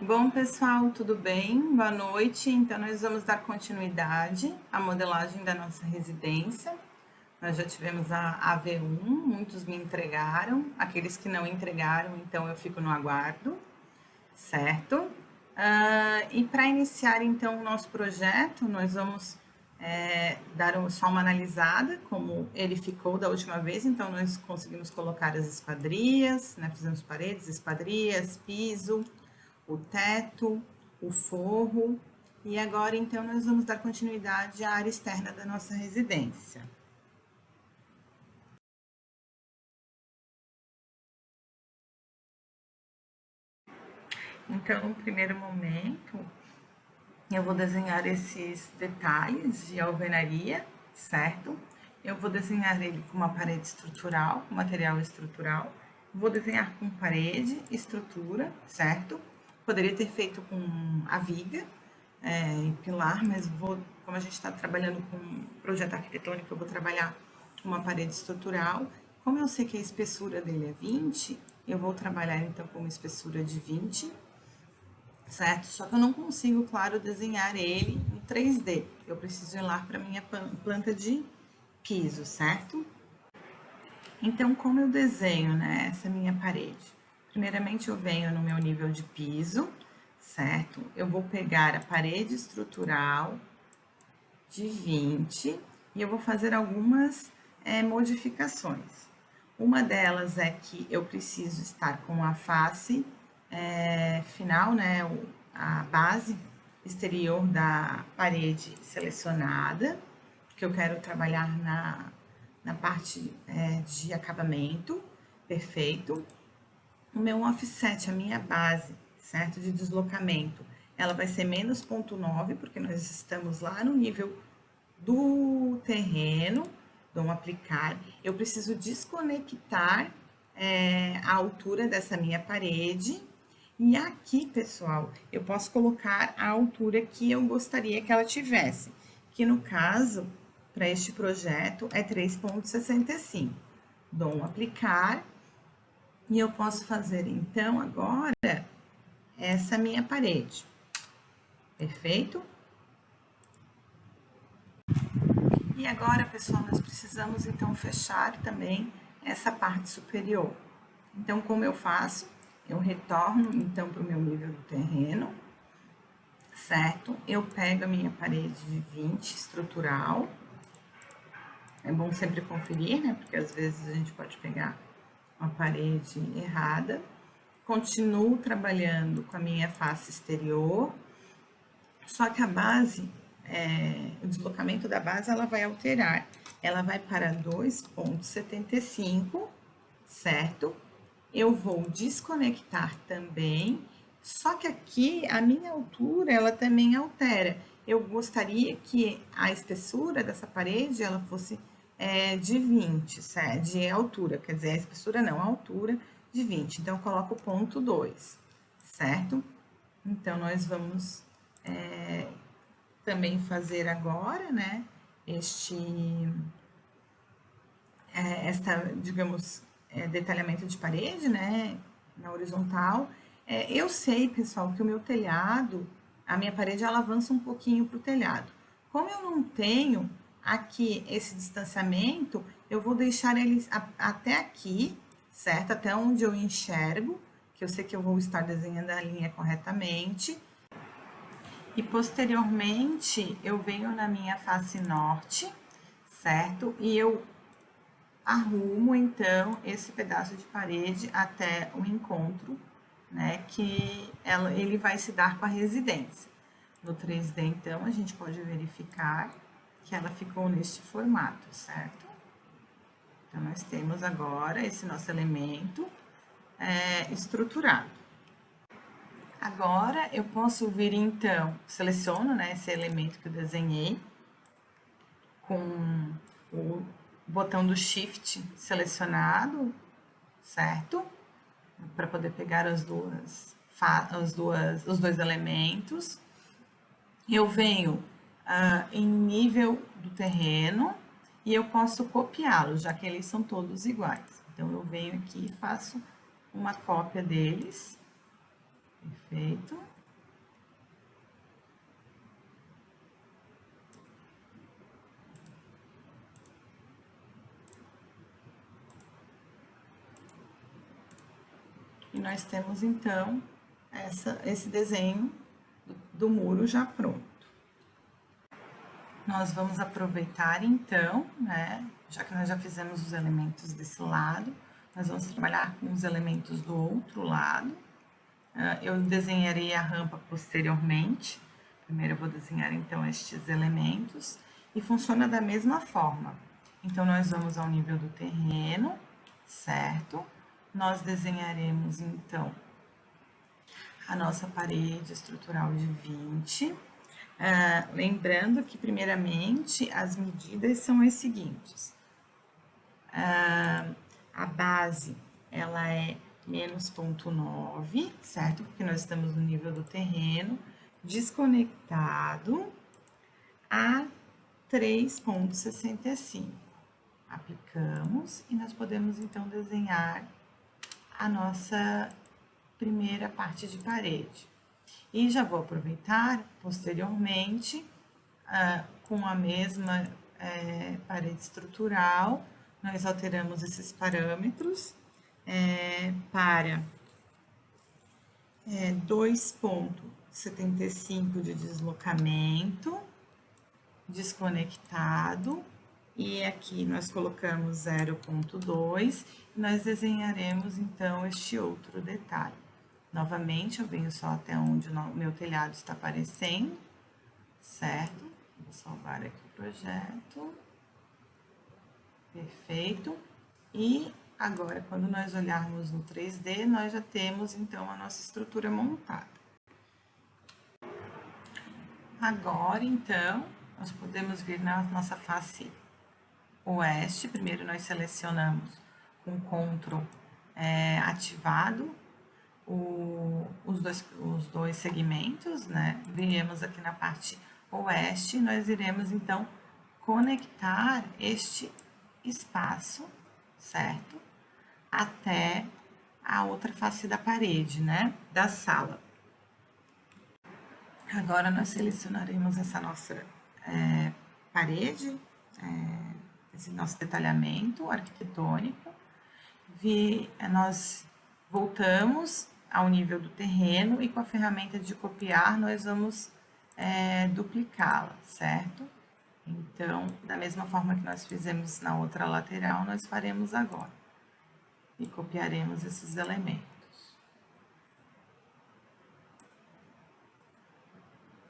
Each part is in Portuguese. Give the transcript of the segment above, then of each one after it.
Bom, pessoal, tudo bem? Boa noite. Então, nós vamos dar continuidade à modelagem da nossa residência. Nós já tivemos a AV1, muitos me entregaram, aqueles que não entregaram, então eu fico no aguardo, certo? E para iniciar, então, o nosso projeto, nós vamos dar só uma analisada, como ele ficou da última vez. Então, nós conseguimos colocar as esquadrias, né? Fizemos paredes, esquadrias, piso, o teto, o forro, e agora então nós vamos dar continuidade à área externa da nossa residência. Então, no primeiro momento, eu vou desenhar esses detalhes de alvenaria, certo? Eu vou desenhar ele com uma parede estrutural, com material estrutural. Vou desenhar com parede, estrutura, certo? Poderia ter feito com a viga, e pilar, mas como a gente está trabalhando com projeto arquitetônico, eu vou trabalhar com uma parede estrutural. Como eu sei que a espessura dele é 20, eu vou trabalhar então com uma espessura de 20, certo? Só que eu não consigo, claro, desenhar ele em 3D. Eu preciso ir lá para minha planta de piso, certo? Então, como eu desenho, né, essa minha parede? Primeiramente, eu venho no meu nível de piso, certo? Eu vou pegar a parede estrutural de 20 e eu vou fazer algumas modificações. Uma delas é que eu preciso estar com a face final, né, a base exterior da parede selecionada, porque eu quero trabalhar na parte de acabamento, perfeito. O meu offset, a minha base, certo, de deslocamento, ela vai ser menos 0,9, porque nós estamos lá no nível do terreno, vamos aplicar. Eu preciso desconectar a altura dessa minha parede. E aqui, pessoal, eu posso colocar a altura que eu gostaria que ela tivesse, que no caso, para este projeto, é 3,65. Dou um aplicar e eu posso fazer, então, agora, essa minha parede. Perfeito? E agora, pessoal, nós precisamos, então, fechar também essa parte superior. Então, como eu faço? Eu retorno, então, para o meu nível do terreno, certo? Eu pego a minha parede de 20 estrutural. É bom sempre conferir, né? Porque às vezes a gente pode pegar uma parede errada. Continuo trabalhando com a minha face exterior, só que a base, o deslocamento da base, ela vai alterar. Ela vai para 2,75, certo? Eu vou desconectar também, só que aqui a minha altura, ela também altera. Eu gostaria que a espessura dessa parede, ela fosse de 20, certo? De altura, quer dizer, a espessura não, a altura de 20. Então, eu coloco ponto 2, certo? Então, nós vamos também fazer agora, né, digamos, detalhamento de parede, né, na horizontal. Eu sei, pessoal, que o meu telhado, a minha parede, ela avança um pouquinho para o telhado. Como eu não tenho aqui esse distanciamento, eu vou deixar ele até aqui, certo? Até onde eu enxergo, que eu sei que eu vou estar desenhando a linha corretamente. E posteriormente, eu venho na minha face norte, certo? E eu arrumo, então, esse pedaço de parede até o encontro, né? Que ele vai se dar com a residência. No 3D, então, a gente pode verificar que ela ficou neste formato, certo? Então, nós temos agora esse nosso elemento estruturado. Agora, eu posso vir, então, seleciono, né, esse elemento que eu desenhei, com o botão do Shift selecionado, certo? Para poder pegar os dois elementos. Eu venho em nível do terreno e eu posso copiá-los, já que eles são todos iguais. Então, eu venho aqui e faço uma cópia deles. Perfeito. E nós temos, então, esse desenho do muro já pronto. Nós vamos aproveitar, então, né, já que nós já fizemos os elementos desse lado, nós vamos trabalhar com os elementos do outro lado. Eu desenharei a rampa posteriormente. Primeiro eu vou desenhar, então, estes elementos. E funciona da mesma forma. Então, nós vamos ao nível do terreno, certo? Nós desenharemos, então, a nossa parede estrutural de 20. Lembrando que, primeiramente, as medidas são as seguintes. A base, ela é menos 0,9, certo? Porque nós estamos no nível do terreno, desconectado a 3,65. Aplicamos e nós podemos, então, desenhar a nossa primeira parte de parede. E já vou aproveitar, posteriormente, com a mesma parede estrutural, nós alteramos esses parâmetros para 2,75 de deslocamento, desconectado, e aqui nós colocamos 0,2, e nós desenharemos, então, este outro detalhe. Novamente, eu venho só até onde o meu telhado está aparecendo, certo? Vou salvar aqui o projeto. Perfeito. E agora, quando nós olharmos no 3D, nós já temos, então, a nossa estrutura montada. Agora, então, nós podemos vir na nossa face oeste. Primeiro, nós selecionamos com Ctrl ativado os dois segmentos, né? Viemos aqui na parte oeste, nós iremos, então, conectar este espaço, certo? Até a outra face da parede, né? Da sala. Agora, nós selecionaremos essa nossa parede, esse nosso detalhamento arquitetônico. Nós voltamos ao nível do terreno e com a ferramenta de copiar, nós vamos duplicá-la, certo? Então, da mesma forma que nós fizemos na outra lateral, nós faremos agora. E copiaremos esses elementos.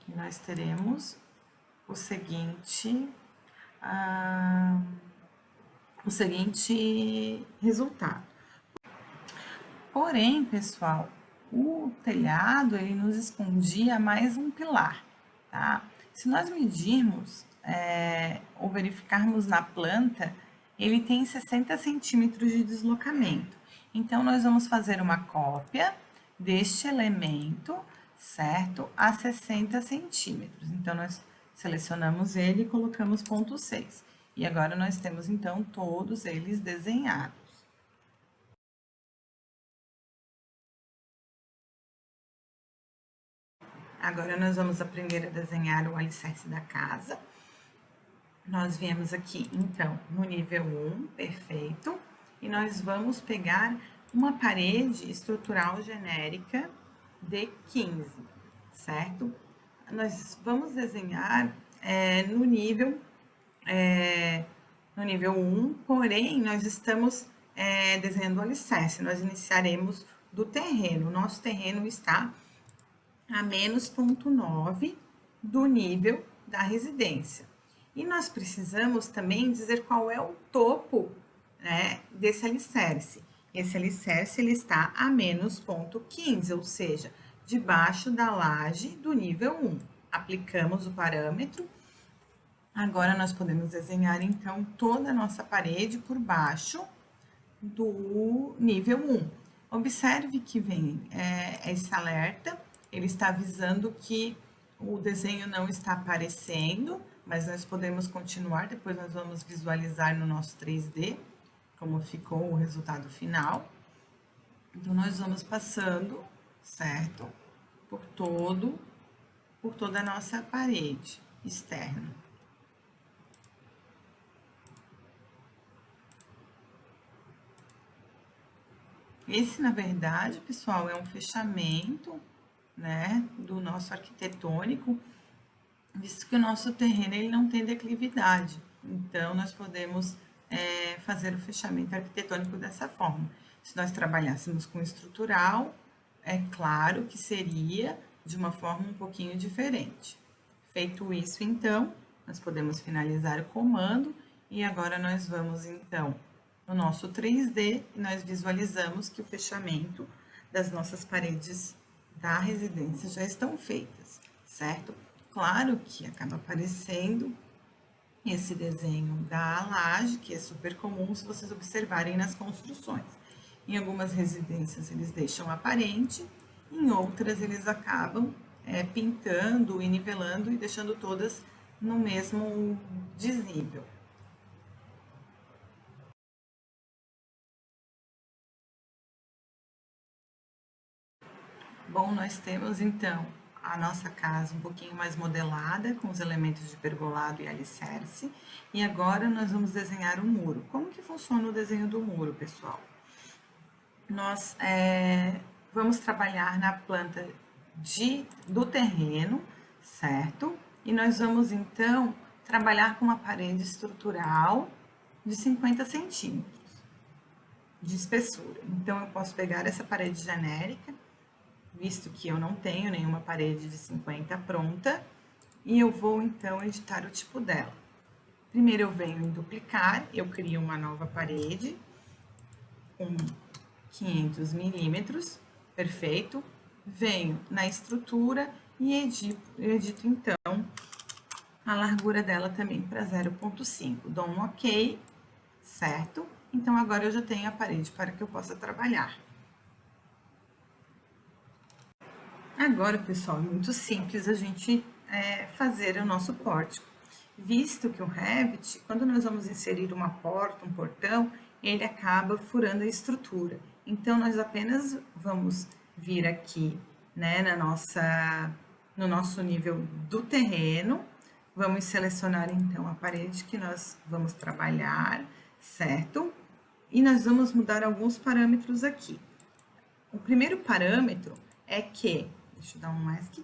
E nós teremos o seguinte resultado. Porém, pessoal, o telhado, ele nos escondia mais um pilar, tá? Se nós medirmos ou verificarmos na planta, ele tem 60 centímetros de deslocamento. Então, nós vamos fazer uma cópia deste elemento, certo? A 60 centímetros. Então, nós selecionamos ele e colocamos ponto 6. E agora, nós temos, então, todos eles desenhados. Agora, nós vamos aprender a desenhar o alicerce da casa. Nós viemos aqui, então, no nível 1, perfeito. E nós vamos pegar uma parede estrutural genérica de 15, certo? Nós vamos desenhar no nível 1, porém, nós estamos desenhando o alicerce. Nós iniciaremos do terreno. O nosso terreno está a menos 0,9 do nível da residência. E nós precisamos também dizer qual é o topo, né, desse alicerce. Esse alicerce, ele está a menos 0,15, ou seja, debaixo da laje do nível 1. Aplicamos o parâmetro. Agora, nós podemos desenhar, então, toda a nossa parede por baixo do nível 1. Observe que vem esse alerta, ele está avisando que o desenho não está aparecendo, mas nós podemos continuar, depois nós vamos visualizar no nosso 3D como ficou o resultado final. Então, nós vamos passando, certo? por toda a nossa parede externa. Esse, na verdade, pessoal, é um fechamento, né, do nosso arquitetônico, visto que o nosso terreno ele não tem declividade. Então, nós podemos fazer o fechamento arquitetônico dessa forma. Se nós trabalhássemos com estrutural, é claro que seria de uma forma um pouquinho diferente. Feito isso, então, nós podemos finalizar o comando e agora nós vamos, então, no nosso 3D e nós visualizamos que o fechamento das nossas paredes da residência já estão feitas, certo? Claro que acaba aparecendo esse desenho da laje, que é super comum se vocês observarem nas construções. Em algumas residências eles deixam aparente, em outras eles acabam pintando e nivelando e deixando todas no mesmo desnível. Bom, nós temos então a nossa casa um pouquinho mais modelada, com os elementos de pergolado e alicerce. E agora nós vamos desenhar o muro. Como que funciona o desenho do muro, pessoal? Nós vamos trabalhar na planta do terreno, certo? E nós vamos então trabalhar com uma parede estrutural de 50 centímetros de espessura. Então, eu posso pegar essa parede genérica, visto que eu não tenho nenhuma parede de 50 pronta, e eu vou então editar o tipo dela. Primeiro eu venho em duplicar, eu crio uma nova parede com 500 milímetros, perfeito. Venho na estrutura e edito então a largura dela também para 0,5. Dou um ok, certo? Então agora eu já tenho a parede para que eu possa trabalhar. Agora, pessoal, é muito simples a gente fazer o nosso pórtico, visto que o Revit, quando nós vamos inserir uma porta, um portão, ele acaba furando a estrutura. Então, nós apenas vamos vir aqui, né, no nosso nível do terreno, vamos selecionar então a parede que nós vamos trabalhar, certo? E nós vamos mudar alguns parâmetros aqui. O primeiro parâmetro é que, deixa eu dar um mask,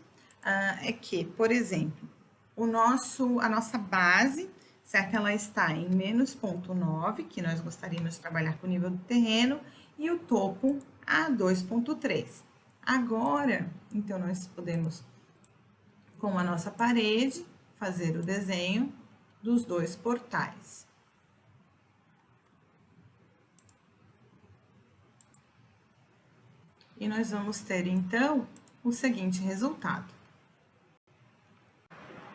é que, por exemplo, a nossa base, certo? Ela está em menos 0,9, que nós gostaríamos de trabalhar com o nível do terreno, e o topo a 2,3. Agora, então, nós podemos, com a nossa parede, fazer o desenho dos dois portais. E nós vamos ter, então, o seguinte resultado.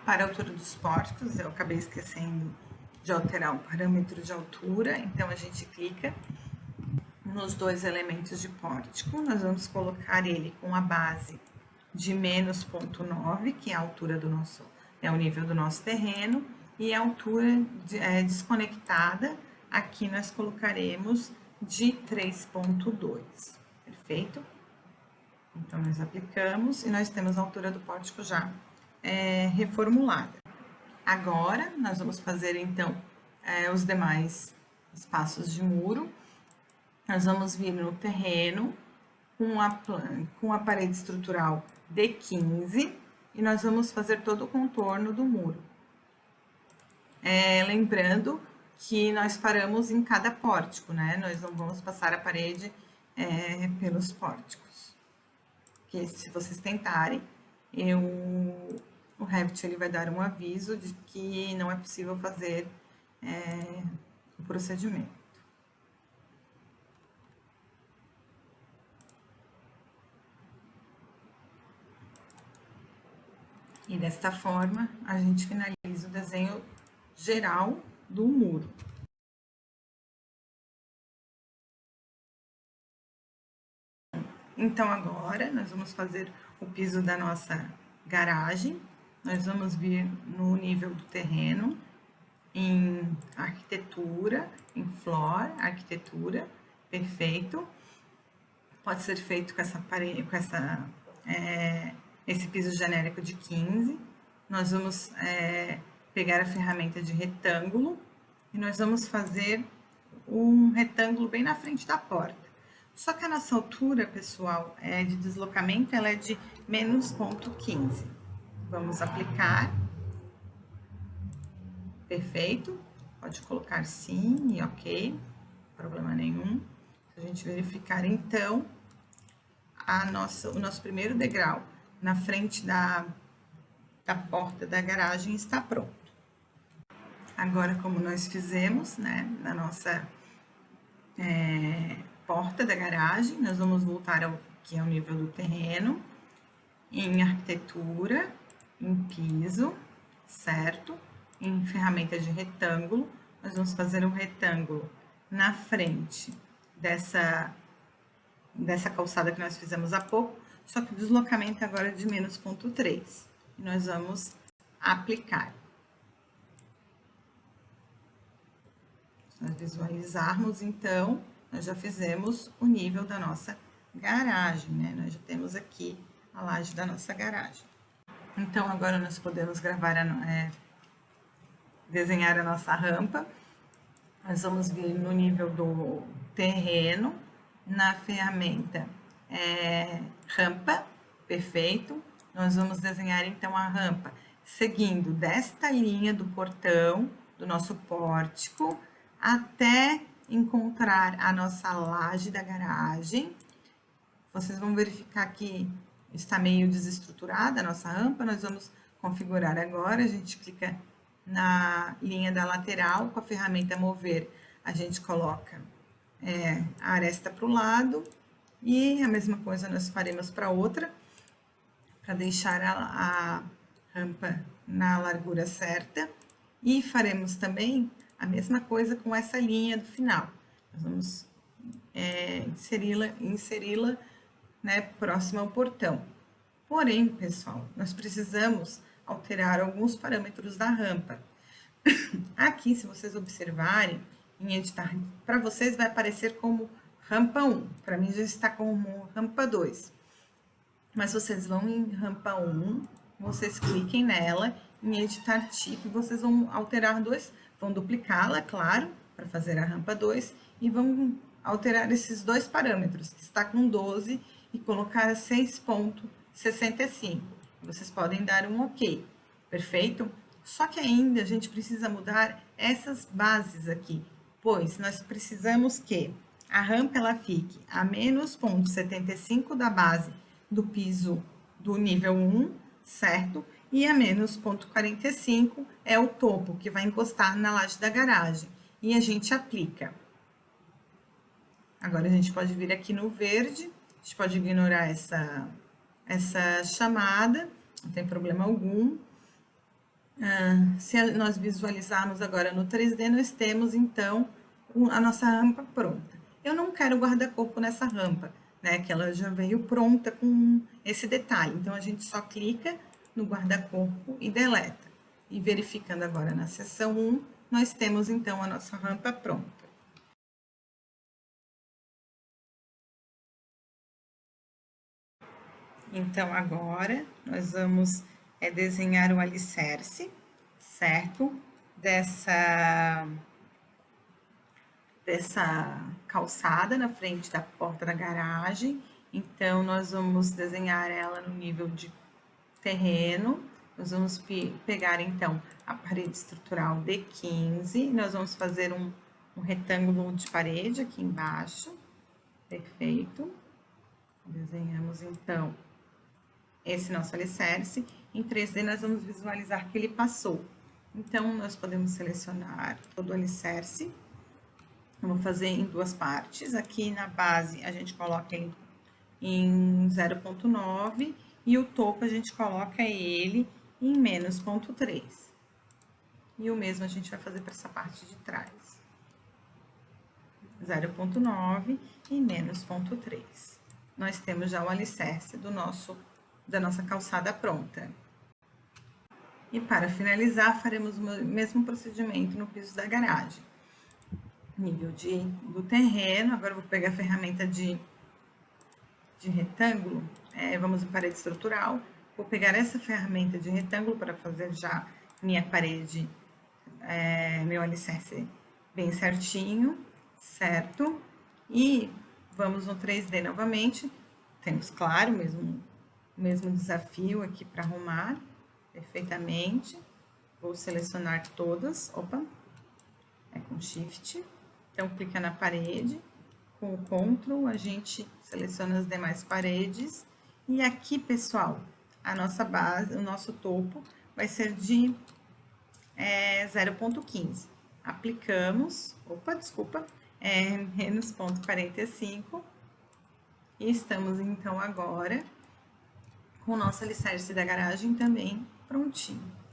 Para a altura dos pórticos, eu acabei esquecendo de alterar o parâmetro de altura, então a gente clica nos dois elementos de pórtico, nós vamos colocar ele com a base de menos 0,9, que é a altura do nosso, é o nível do nosso terreno, e a altura desconectada, aqui nós colocaremos de 3,2, perfeito? Então, nós aplicamos e nós temos a altura do pórtico já reformulada. Agora, nós vamos fazer, então, os demais espaços de muro. Nós vamos vir no terreno com a parede estrutural de 15 e nós vamos fazer todo o contorno do muro. Lembrando que nós paramos em cada pórtico, né? Nós não vamos passar a parede pelos pórticos. Porque se vocês tentarem, o Revit ele vai dar um aviso de que não é possível fazer o procedimento. E desta forma, a gente finaliza o desenho geral do muro. Então, agora, nós vamos fazer o piso da nossa garagem. Nós vamos vir no nível do terreno, em arquitetura, em floor, arquitetura, perfeito. Pode ser feito com essa esse piso genérico de 15. Nós vamos pegar a ferramenta de retângulo e nós vamos fazer um retângulo bem na frente da porta. Só que a nossa altura, pessoal, de deslocamento, ela é de menos ponto 15. Vamos aplicar. Perfeito. Pode colocar sim e ok, problema nenhum. Se a gente verificar, então, o nosso primeiro degrau na frente da porta da garagem está pronto. Agora, como nós fizemos, né, na nossa porta da garagem, nós vamos voltar aqui ao nível do terreno, em arquitetura, em piso, certo? Em ferramenta de retângulo, nós vamos fazer um retângulo na frente dessa calçada que nós fizemos há pouco, só que o deslocamento agora é de menos ponto 3. E nós vamos aplicar. Se nós visualizarmos, então, nós já fizemos o nível da nossa garagem, né? Nós já temos aqui a laje da nossa garagem. Então, agora nós podemos desenhar a nossa rampa. Nós vamos vir no nível do terreno, na ferramenta rampa, perfeito. Nós vamos desenhar então a rampa seguindo desta linha do portão, do nosso pórtico, até encontrar a nossa laje da garagem. Vocês vão verificar que está meio desestruturada a nossa rampa, nós vamos configurar agora, a gente clica na linha da lateral, com a ferramenta mover, a gente coloca a aresta para o lado, e a mesma coisa nós faremos para outra, para deixar a rampa na largura certa, e faremos também a mesma coisa com essa linha do final. Nós vamos inseri-la, né, próxima ao portão. Porém, pessoal, nós precisamos alterar alguns parâmetros da rampa. Aqui, se vocês observarem, em editar, para vocês vai aparecer como rampa 1. Para mim já está como rampa 2. Mas vocês vão em rampa 1, vocês cliquem nela, em editar tipo, vocês vão alterar vão duplicá-la, claro, para fazer a rampa 2, e vão alterar esses dois parâmetros, que está com 12, e colocar 6,65. Vocês podem dar um OK, perfeito? Só que ainda a gente precisa mudar essas bases aqui, pois nós precisamos que a rampa ela fique a menos 0,75 da base do piso do nível 1, certo? E a menos 0,45 é o topo que vai encostar na laje da garagem. E a gente aplica. Agora a gente pode vir aqui no verde, a gente pode ignorar essa chamada, não tem problema algum. Se nós visualizarmos agora no 3D, nós temos então a nossa rampa pronta. Eu não quero guarda-corpo nessa rampa, né? Que ela já veio pronta com esse detalhe. Então a gente só clica no guarda-corpo e deleta. E verificando agora na seção 1, nós temos então a nossa rampa pronta. Então agora nós vamos desenhar o alicerce, certo? Dessa calçada na frente da porta da garagem. Então, nós vamos desenhar ela no nível de terreno. Nós vamos pegar, então, a parede estrutural D15. Nós vamos fazer um retângulo de parede aqui embaixo. Perfeito. Desenhamos, então, esse nosso alicerce. Em 3D, nós vamos visualizar que ele passou. Então, nós podemos selecionar todo o alicerce. Eu vou fazer em duas partes. Aqui na base, a gente coloca ele em 0,9 e o topo a gente coloca ele em menos 0,3. E o mesmo a gente vai fazer para essa parte de trás. 0,9 e menos 0,3. Nós temos já o alicerce da nossa calçada pronta. E para finalizar, faremos o mesmo procedimento no piso da garagem. Nível do terreno, agora eu vou pegar a ferramenta de retângulo, vamos em parede estrutural. Vou pegar essa ferramenta de retângulo para fazer já minha parede, meu alicerce bem certinho, certo? E vamos no 3D novamente. Temos, claro, o mesmo desafio aqui para arrumar perfeitamente. Vou selecionar todas, opa, com Shift. Então, clica na parede, com o Ctrl, a gente seleciona as demais paredes. E aqui, pessoal, a nossa base, o nosso topo vai ser de 0,15. Aplicamos, menos 0,45. E estamos, então, agora com o nosso alicerce da garagem também prontinho.